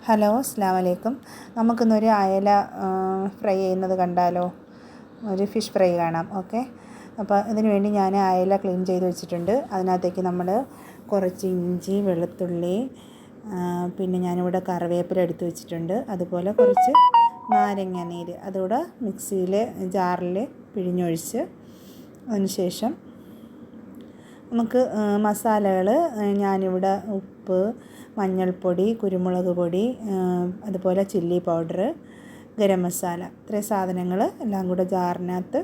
Hello, അസ്സലാമു അലൈക്കും. നമുക്കിന്നൊരു അയല ഫ്രൈ ചെയ്യുന്നത് കണ്ടാലോ? ഒരു ഫിഷ് ഫ്രൈ കാണാം. ഓക്കെ, അപ്പോൾ ഇതിന് വേണ്ടി ഞാൻ അയല ക്ലീൻ ചെയ്ത് വെച്ചിട്ടുണ്ട്. അതിനകത്തേക്ക് നമ്മൾ കുറച്ച് ഇഞ്ചി, വെളുത്തുള്ളി, പിന്നെ ഞാനിവിടെ കറിവേപ്പില എടുത്ത് വെച്ചിട്ടുണ്ട്. അതുപോലെ കുറച്ച് നാരങ്ങ നീര് അതുകൂടെ മിക്സിയിൽ ജാറിൽ പിഴിഞ്ഞൊഴിച്ച് അതിന് ശേഷം നമുക്ക് മസാലകൾ ഞാനിവിടെ ഉപ്പ്, മഞ്ഞൾപ്പൊടി, കുരുമുളക് പൊടി, അതുപോലെ ചില്ലി പൗഡർ, ഗരം മസാല, ഇത്രയും സാധനങ്ങൾ എല്ലാം കൂടെ ജാറിനകത്ത്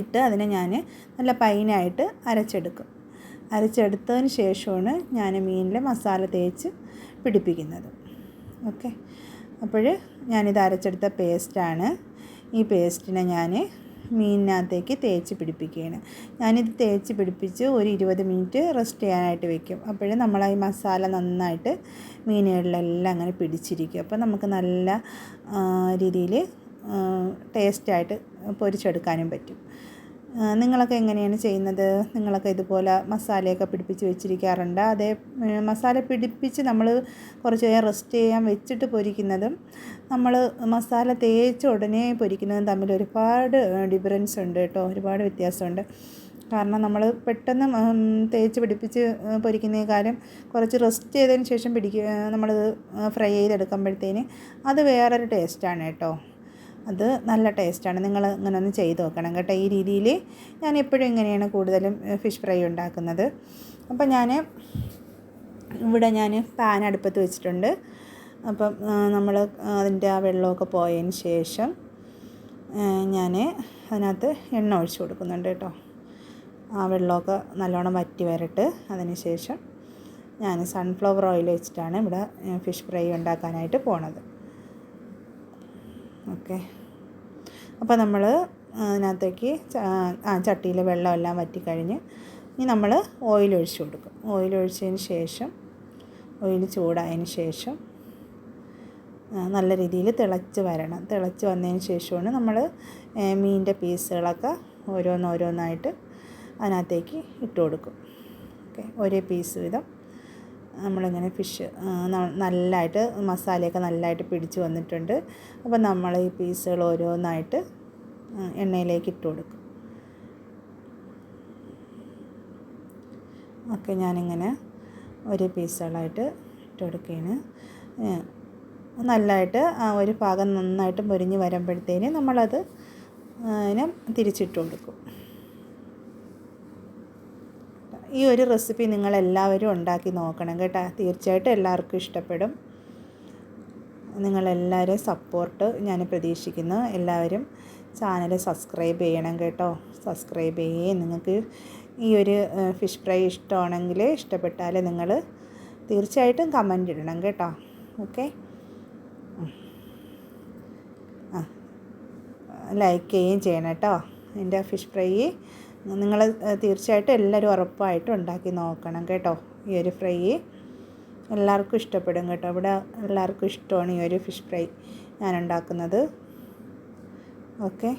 ഇട്ട് അതിനെ ഞാൻ നല്ല ഫൈനായിട്ട് അരച്ചെടുക്കും. അരച്ചെടുത്തതിന് ശേഷമാണ് ഞാൻ മീനിൽ മസാല തേച്ച് പിടിപ്പിക്കുന്നത്. ഓക്കെ, അപ്പോൾ ഞാനിത് അരച്ചെടുത്ത പേസ്റ്റാണ്. ഈ പേസ്റ്റിനെ ഞാൻ മീനിനകത്തേക്ക് തേച്ച് പിടിപ്പിക്കുകയാണ്. ഞാനിത് തേച്ച് പിടിപ്പിച്ച് ഒരു 20 മിനിറ്റ് റെസ്റ്റ് ചെയ്യാനായിട്ട് വെക്കും. അപ്പോഴും നമ്മൾ ഈ മസാല നന്നായിട്ട് മീനുകളിലെല്ലാം അങ്ങനെ പിടിച്ചിരിക്കും. അപ്പോൾ നമുക്ക് നല്ല രീതിയിൽ ടേസ്റ്റായിട്ട് പൊരിച്ചെടുക്കാനും പറ്റും. നിങ്ങളൊക്കെ എങ്ങനെയാണ് ചെയ്യുന്നത്? നിങ്ങളൊക്കെ ഇതുപോലെ മസാലയൊക്കെ പിടിപ്പിച്ച് വെച്ചിരിക്കാറുണ്ട്? അതേ മസാല പിടിപ്പിച്ച് നമ്മൾ കുറച്ച് നേരം റെസ്റ്റ് ചെയ്യാൻ വെച്ചിട്ട് പൊരിക്കുന്നതും നമ്മൾ മസാല തേച്ച് ഉടനെ പൊരിക്കുന്നതും തമ്മിൽ ഒരുപാട് ഡിഫറൻസ് ഉണ്ട് കേട്ടോ, ഒരുപാട് വ്യത്യാസമുണ്ട്. കാരണം നമ്മൾ പെട്ടെന്ന് തേച്ച് പിടിപ്പിച്ച് പൊരിക്കുന്നതിനേക്കാളും കുറച്ച് റെസ്റ്റ് ചെയ്തതിന് ശേഷം നമ്മൾ ഫ്രൈ ചെയ്തെടുക്കുമ്പോഴത്തേന് അത് വേറൊരു ടേസ്റ്റാണ് കേട്ടോ. അത് നല്ല ടേസ്റ്റാണ്. നിങ്ങൾ ഇങ്ങനെ ഒന്ന് ചെയ്ത് നോക്കണം കേട്ടോ. ഈ രീതിയിൽ ഞാൻ എപ്പോഴും ഇങ്ങനെയാണ് കൂടുതലും ഫിഷ് ഫ്രൈ ഉണ്ടാക്കുന്നത്. അപ്പം ഇവിടെ ഞാൻ പാൻ അടുപ്പത്ത് വെച്ചിട്ടുണ്ട്. അപ്പം നമ്മൾ അതിൻ്റെ ആ വെള്ളമൊക്കെ പോയതിന് ശേഷം ഞാൻ അതിനകത്ത് എണ്ണ ഒഴിച്ച് കൊടുക്കുന്നുണ്ട് കേട്ടോ. ആ വെള്ളമൊക്കെ നല്ലോണം വറ്റി വരട്ട്. അതിന് ശേഷം ഞാൻ സൺഫ്ലവർ ഓയിൽ വെച്ചിട്ടാണ് ഇവിടെ ഫിഷ് ഫ്രൈ ഉണ്ടാക്കാനായിട്ട് പോണത്. ഓക്കെ, അപ്പോൾ നമ്മൾ അതിനകത്തേക്ക് ചട്ടിയിൽ വെള്ളമെല്ലാം വറ്റിക്കഴിഞ്ഞ് ഇനി നമ്മൾ ഓയിൽ ഒഴിച്ച് കൊടുക്കും. ഓയിൽ ഒഴിച്ചതിന് ശേഷം ഓയിൽ ചൂടായതിന് ശേഷം നല്ല രീതിയിൽ തിളച്ച് വരണം. തിളച്ച് വന്നതിന് ശേഷമാണ് നമ്മൾ മീനിൻ്റെ പീസുകളൊക്കെ ഓരോന്നായിട്ട് അതിനകത്തേക്ക് ഇട്ട് കൊടുക്കും. ഓക്കെ, ഒരേ പീസ് വീതം നമ്മളിങ്ങനെ ഫിഷ് നല്ലതായിട്ട് മസാലയൊക്കെ നല്ലതായിട്ട് പിടിച്ച് വന്നിട്ടുണ്ട്. അപ്പോൾ നമ്മൾ ഈ പീസുകൾ ഓരോന്നായിട്ട് എണ്ണയിലേക്ക് ഇട്ട് കൊടുക്കും. ഓക്കെ, ഞാനിങ്ങനെ ഒരു പീസുകളായിട്ട് ഇട്ട് കൊടുക്കുകയാണ്. നല്ലതായിട്ട് ഒരു ഭാഗം നന്നായിട്ട് മുരിഞ്ഞ് വരുമ്പോഴത്തേന് നമ്മളത് തിരിച്ചിട്ട് കൊടുക്കും. ഈ ഒരു റെസിപ്പി നിങ്ങളെല്ലാവരും ഉണ്ടാക്കി നോക്കണം കേട്ടോ. തീർച്ചയായിട്ടും എല്ലാവർക്കും ഇഷ്ടപ്പെടും. നിങ്ങളെല്ലാവരും സപ്പോർട്ട് ഞാൻ പ്രതീക്ഷിക്കുന്നു. എല്ലാവരും ചാനൽ സബ്സ്ക്രൈബ് ചെയ്യണം കേട്ടോ. സബ്സ്ക്രൈബ് ചെയ്യേ. നിങ്ങൾക്ക് ഈ ഒരു ഫിഷ് ഫ്രൈ ഇഷ്ടമാണെങ്കിൽ, ഇഷ്ടപ്പെട്ടാൽ നിങ്ങൾ തീർച്ചയായിട്ടും കമൻ്റ് ഇടണം കേട്ടോ. ഓക്കെ, ലൈക്ക് ചെയ്യുകയും ചെയ്യണം കേട്ടോ. എൻ്റെ ഫിഷ് ഫ്രൈ നിങ്ങൾ തീർച്ചയായിട്ടും എല്ലാവരും ഉറപ്പായിട്ടും ഉണ്ടാക്കി നോക്കണം കേട്ടോ. ഈ ഒരു ഫ്രൈ എല്ലാവർക്കും ഇഷ്ടപ്പെടും കേട്ടോ. ഇവിടെ എല്ലാവർക്കും ഇഷ്ടമാണ് ഈ ഒരു ഫിഷ് ഫ്രൈ ഞാൻ ഉണ്ടാക്കുന്നത്. ഓക്കെ.